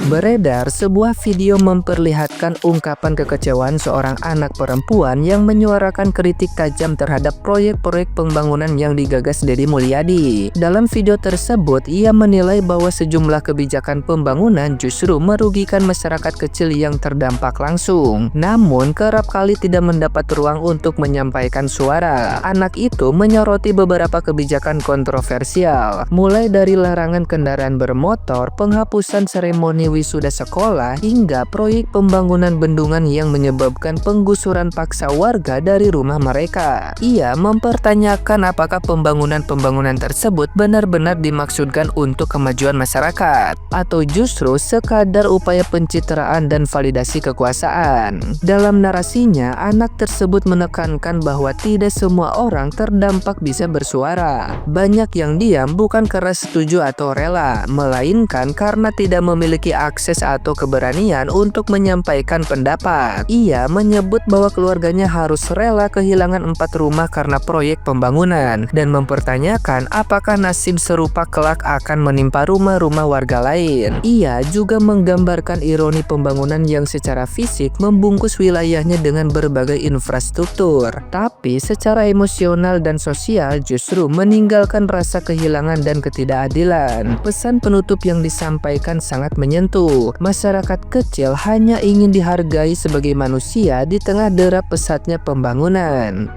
Beredar sebuah video memperlihatkan ungkapan kekecewaan seorang anak perempuan yang menyuarakan kritik tajam terhadap proyek-proyek pembangunan yang digagas Deddy Mulyadi. Dalam video tersebut, ia menilai bahwa sejumlah kebijakan pembangunan justru merugikan masyarakat kecil yang terdampak langsung. Namun, kerap kali tidak mendapat ruang untuk menyampaikan suara. Anak itu menyoroti beberapa kebijakan kontroversial, mulai dari larangan kendaraan bermotor, penghapusan seremoni wisuda sekolah, hingga proyek pembangunan bendungan yang menyebabkan penggusuran paksa warga dari rumah mereka. Ia mempertanyakan apakah pembangunan-pembangunan tersebut benar-benar dimaksudkan untuk kemajuan masyarakat, atau justru sekadar upaya pencitraan dan validasi kekuasaan. Dalam narasinya, anak tersebut menekankan bahwa tidak semua orang terdampak bisa bersuara. Banyak yang diam bukan karena setuju atau rela, melainkan karena tidak memiliki akses atau keberanian untuk menyampaikan pendapat. Ia menyebut bahwa keluarganya harus rela kehilangan 4 rumah karena proyek pembangunan, dan mempertanyakan apakah nasib serupa kelak akan menimpa rumah-rumah warga lain. Ia juga menggambarkan ironi pembangunan yang secara fisik membungkus wilayahnya dengan berbagai infrastruktur, tapi secara emosional dan sosial justru meninggalkan rasa kehilangan dan ketidakadilan. Pesan penutup yang disampaikan sangat menyentuh. Masyarakat kecil hanya ingin dihargai sebagai manusia di tengah derap pesatnya pembangunan.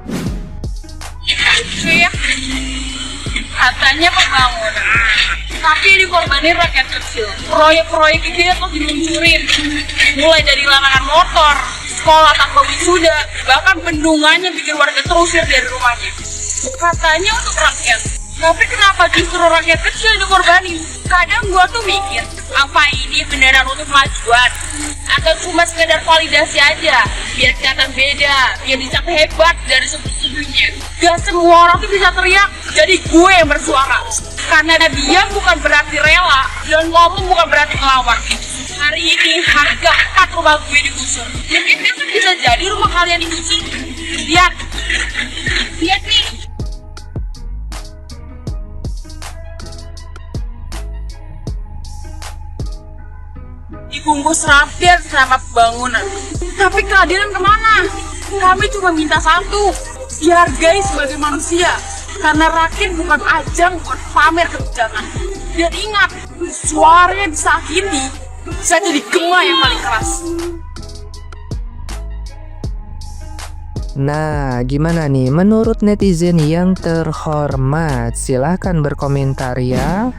Katanya pembangunan, tapi yang dikorbanin rakyat kecil. Proyek-proyek itu tuh diluncurin, mulai dari larangan motor, sekolah tanpa wisuda, bahkan bendungannya bikin warga terusir dari rumahnya. Katanya untuk rakyat, tapi kenapa justru rakyat kecil dikorbanin? Kadang gua tuh mikir, apa ini beneran untuk kemajuan? Atau cuma sekedar validasi aja, biar kelihatan beda, biar dicap hebat dari sebelum-sebelumnya. Gak semua orang tuh bisa teriak, jadi gue yang bersuara. Karena diam bukan berarti rela, dan ngomong bukan berarti ngelawan. Hari ini harga 4 rumah gue digusur. Mungkin besok bisa jadi rumah kalian digusur. Lihat nih. Dibungkus rapian sama pembangunan. Tapi keadilan kemana? Kami cuma minta satu, dihargai sebagai manusia. Karena rakyat bukan ajang buat pamer kebijakan. Dan ingat, suaranya disakiti, bisa jadi gema yang paling keras. Nah, gimana nih menurut netizen yang terhormat? Silahkan berkomentar ya.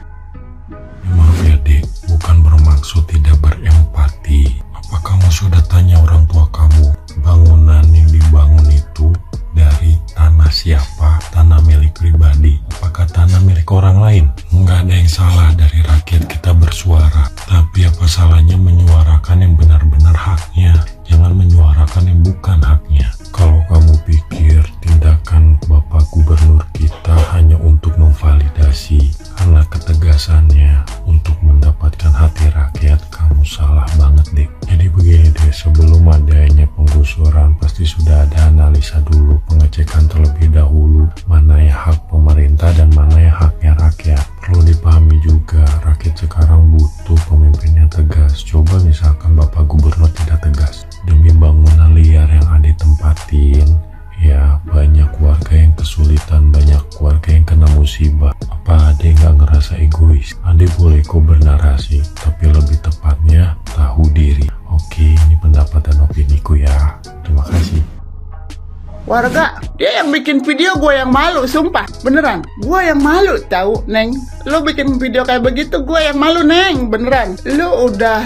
Maaf ya dek, bukan bermaksud tidak berempati. Apa kamu sudah tanya orang tua kamu, bangunan yang dibangun itu dari tanah siapa? Tanah milik pribadi? Apakah tanah milik orang lain? Nggak ada yang salah dari rakyat kita bersuara, tapi apa salahnya menyuarakan yang benar-benar haknya, jangan menyuarakan yang bukan haknya. Kalau kamu pikir tindakan Bapak Gubernur kita hanya untuk memvalidasi karena ketegasannya untuk mendapatkan hati rakyat, kamu salah banget deh. Jadi begini deh, sebelum adanya penggusuran pasti sudah ada analisa dulu, pengecekan terlebih dahulu mana yang hak pemerintah dan mana yang haknya rakyat. Perlu dipahami juga, rakyat sekarang butuh pemimpin yang tegas. Coba misalkan Bapak Gubernur tidak tegas, demi bangunan liar yang ada ditempatin, ya banyak warga yang kesulitan, banyak warga yang kena musibah. Apa Ade nggak ngerasa egois? Ade boleh kok bernarasi, tapi lebih tepatnya tahu diri. Oke, ini pendapat dan opiniku ya. Terima kasih. Warga, dia yang bikin video, gue yang malu, sumpah, beneran. Gue yang malu tahu, Neng. Lu bikin video kayak begitu, gue yang malu, Neng, beneran. Lu udah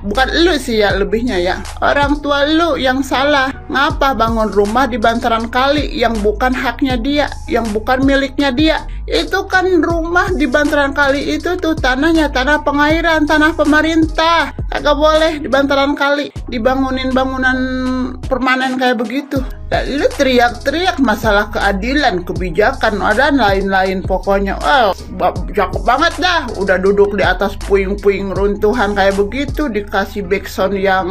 bukan lu sih ya, lebihnya ya. Orang tua lu yang salah. Ngapa bangun rumah di bantaran kali yang bukan haknya dia, yang bukan miliknya dia? Itu kan rumah di bantaran kali itu tuh tanahnya, tanah pengairan, tanah pemerintah. Kagak boleh di bantaran kali dibangunin bangunan permanen kayak begitu. Dan lu teriak-teriak masalah keadilan, kebijakan, dan lain-lain pokoknya. Cakep banget dah, udah duduk di atas puing-puing runtuhan kayak begitu, dikasih backsound yang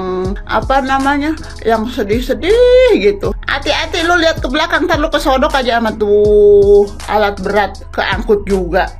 apa namanya, yang sedih-sedih gitu. Hati-hati lu lihat ke belakang, ntar lu kesodok aja sama tuh alat berat, keangkut juga.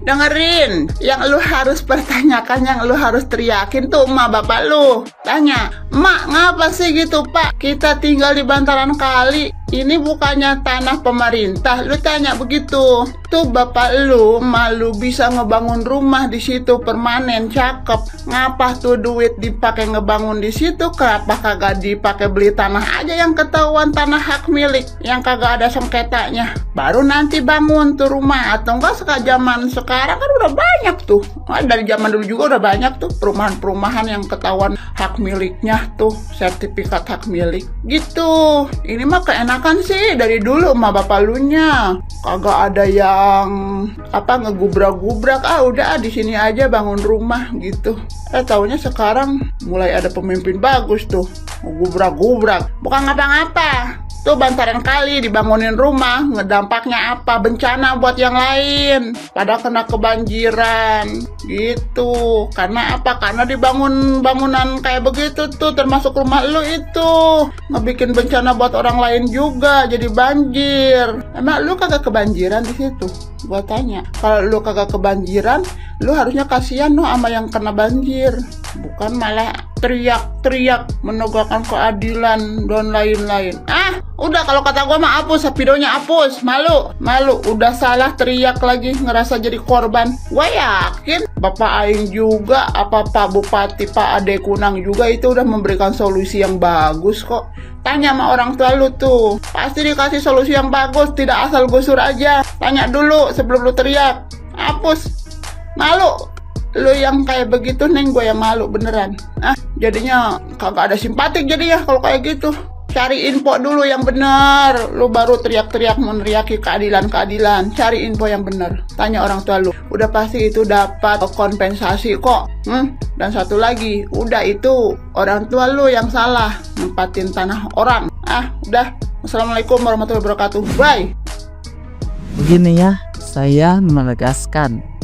Dengerin, yang lu harus pertanyakan, yang lu harus teriakin tuh emak bapak lu. Tanya, "Mak, ngapa sih gitu, Pak? Kita tinggal di bantaran kali. Ini bukannya tanah pemerintah." Lu tanya begitu. Tuh bapak lu, malu bisa ngebangun rumah di situ permanen, cakep. Ngapa tuh duit dipakai ngebangun di situ? Kenapa kagak dipakai beli tanah aja yang ketahuan tanah hak milik, yang kagak ada sengketanya? Baru nanti bangun tuh rumah. Atau enggak zaman sekarang kan udah banyak tuh. Dari zaman dulu juga udah banyak tuh perumahan-perumahan yang ketahuan hak miliknya tuh, sertifikat hak milik. Gitu. Ini mah keenakan sih dari dulu emak bapak lu nya. Kagak ada yang ngegubrak-gubrak. Udah di sini aja bangun rumah gitu. Taunya sekarang mulai ada pemimpin bagus tuh, ngegubrak-gubrak. Bukan ngapa-ngapa. Tuh bantaran kali dibangunin rumah, ngedampaknya apa? Bencana buat yang lain, pada kena kebanjiran gitu. Karena apa? Karena dibangun bangunan kayak begitu tuh, termasuk rumah lu itu, ngebikin bencana buat orang lain juga, jadi banjir. Emang lu kagak kebanjiran di situ? Gua tanya. Kalau lu kagak kebanjiran, lu harusnya kasihan no sama yang kena banjir, bukan malah teriak-teriak menegakkan keadilan dan lain-lain. Udah, kalau kata gua mah hapus videonya, hapus. Malu, udah salah teriak lagi, ngerasa jadi korban. Gua yakin Bapak Aing juga, Pak Bupati, Pak Ade Kunang juga itu udah memberikan solusi yang bagus kok. Tanya sama orang tua lu tuh, pasti dikasih solusi yang bagus, tidak asal gusur aja. Tanya dulu sebelum lu teriak. Hapus. Malu. Lu yang kayak begitu, Neng, gue yang malu beneran. Jadinya kagak ada simpatik jadinya kalau kayak gitu. Cari info dulu yang benar. Lu baru teriak-teriak meneriaki keadilan. Cari info yang benar. Tanya orang tua lu. Udah pasti itu dapat kompensasi kok. Dan satu lagi, udah itu orang tua lu yang salah nempatin tanah orang. Udah. Assalamualaikum warahmatullahi wabarakatuh. Bye. Begini ya, saya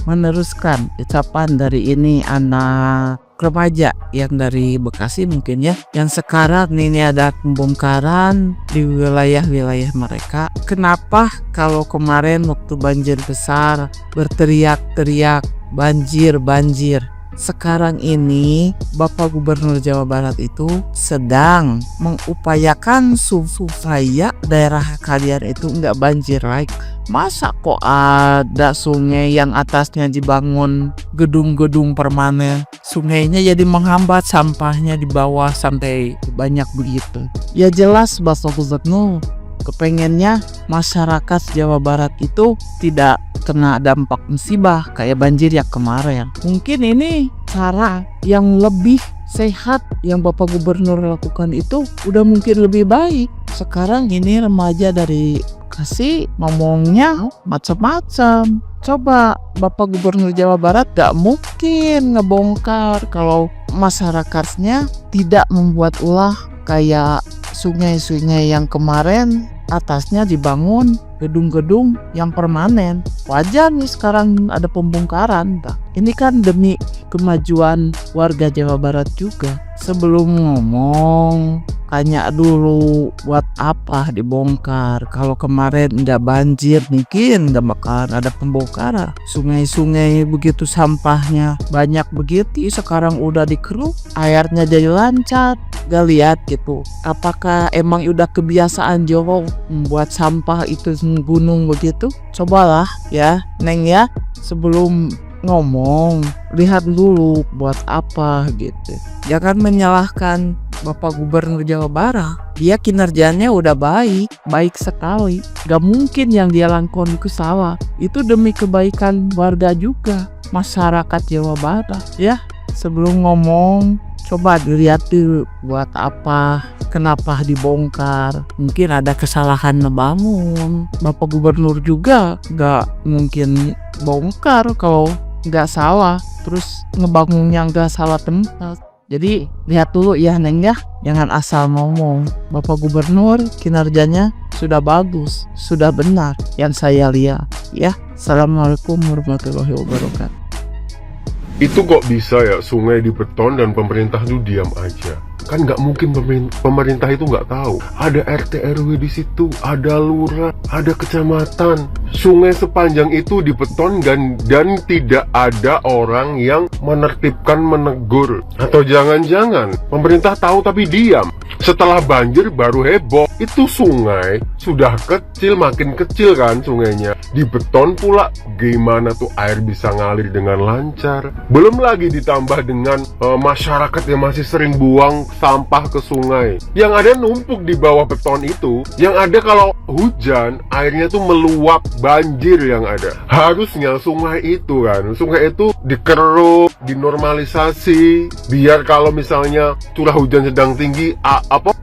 meneruskan ucapan dari ini anak remaja yang dari Bekasi mungkin ya, yang sekarang ini ada pembongkaran di wilayah-wilayah mereka. Kenapa kalau kemarin waktu banjir besar berteriak-teriak banjir, sekarang ini Bapak Gubernur Jawa Barat itu sedang mengupayakan supaya daerah kalian itu nggak banjir lagi. Masa kok ada sungai yang atasnya dibangun gedung-gedung permanen, sungainya jadi menghambat, sampahnya di bawah sampai banyak begitu. Ya jelas Bapak Gubernur kepengennya masyarakat Jawa Barat itu tidak kena dampak musibah kayak banjir yang kemarin. Mungkin ini cara yang lebih sehat yang Bapak Gubernur lakukan itu udah mungkin lebih baik. Sekarang ini remaja dari Bekasi ngomongnya macam-macam. Coba Bapak Gubernur Jawa Barat gak mungkin ngebongkar kalau masyarakatnya tidak membuat ulah kayak sungai-sungai yang kemarin atasnya dibangun gedung-gedung yang permanen. Wajar nih sekarang ada pembongkaran. Ini kan demi kemajuan warga Jawa Barat juga. Sebelum ngomong, tanya dulu buat apa dibongkar. Kalau kemarin nggak banjir, mungkin nggak bakalan ada pembongkaran. Sungai-sungai begitu sampahnya banyak begitu, sekarang udah dikeruk, airnya jadi lancar. Gak lihat gitu, apakah emang udah kebiasaan Jawa membuat sampah itu gunung begitu? Cobalah ya Neng ya, sebelum ngomong lihat dulu buat apa gitu. Jangan menyalahkan Bapak Gubernur Jawa Barat. Dia kinerjanya udah baik sekali. Gak mungkin yang dia lakukan itu salah. Itu demi kebaikan warga juga, masyarakat Jawa Barat ya. Sebelum ngomong, coba dilihat dulu buat apa, kenapa dibongkar. Mungkin ada kesalahan ngebangun. Bapak Gubernur juga gak mungkin bongkar kalau gak salah, terus ngebangunnya gak salah tempat. Jadi lihat dulu ya Neng ya, jangan asal ngomong. Bapak Gubernur kinerjanya sudah bagus, sudah benar yang saya lihat ya. Assalamualaikum warahmatullahi wabarakatuh. Itu kok bisa ya sungai dibeton dan pemerintah tuh diam aja. Kan nggak mungkin pemerintah itu nggak tahu. Ada RT RW di situ, ada lurah, ada kecamatan. Sungai sepanjang itu dibeton dan tidak ada orang yang menertibkan, menegur. Atau jangan-jangan pemerintah tahu tapi diam. Setelah banjir baru heboh. Itu sungai sudah kecil, makin kecil kan sungainya. Dibeton pula, gimana tuh air bisa ngalir dengan lancar. Belum lagi ditambah dengan masyarakat yang masih sering buang sampah ke sungai. Yang ada numpuk di bawah beton itu. Yang ada kalau hujan, airnya tuh meluap, banjir yang ada. Harusnya sungai itu dikeruk, dinormalisasi, biar kalau misalnya curah hujan sedang tinggi,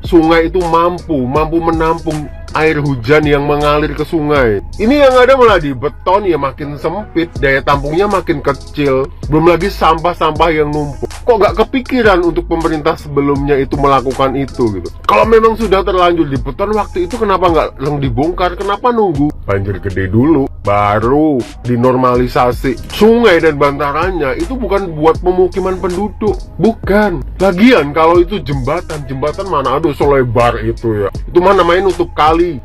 sungai itu mampu menampung air hujan yang mengalir ke sungai. Ini yang ada malah di beton, ya makin sempit, daya tampungnya makin kecil. Belum lagi sampah-sampah yang numpuk. Kok gak kepikiran untuk pemerintah sebelumnya itu melakukan itu gitu? Kalau memang sudah terlanjur di beton waktu itu, kenapa gak langsung dibongkar? Kenapa nunggu banjir gede dulu baru dinormalisasi? Sungai dan bantarannya itu bukan buat pemukiman penduduk, bukan. Lagian kalau itu jembatan mana ada selebar itu ya. Itu mana namanya nutup kali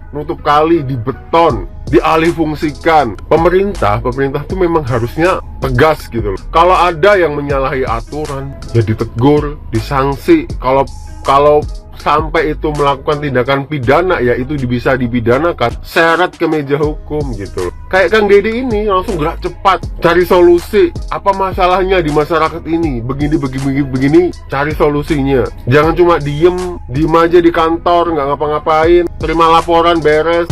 di beton, dialih fungsikan. Pemerintah tuh memang harusnya tegas gitu loh. Kalau ada yang menyalahi aturan, ya ditegur, disanksi. Kalau sampai itu melakukan tindakan pidana, ya itu bisa dipidanakan, seret ke meja hukum gitu. Kayak Kang Deddy ini langsung gerak cepat, cari solusi. Apa masalahnya di masyarakat ini? Begini, cari solusinya. Jangan cuma diem aja di kantor, nggak ngapa-ngapain, terima laporan, beres.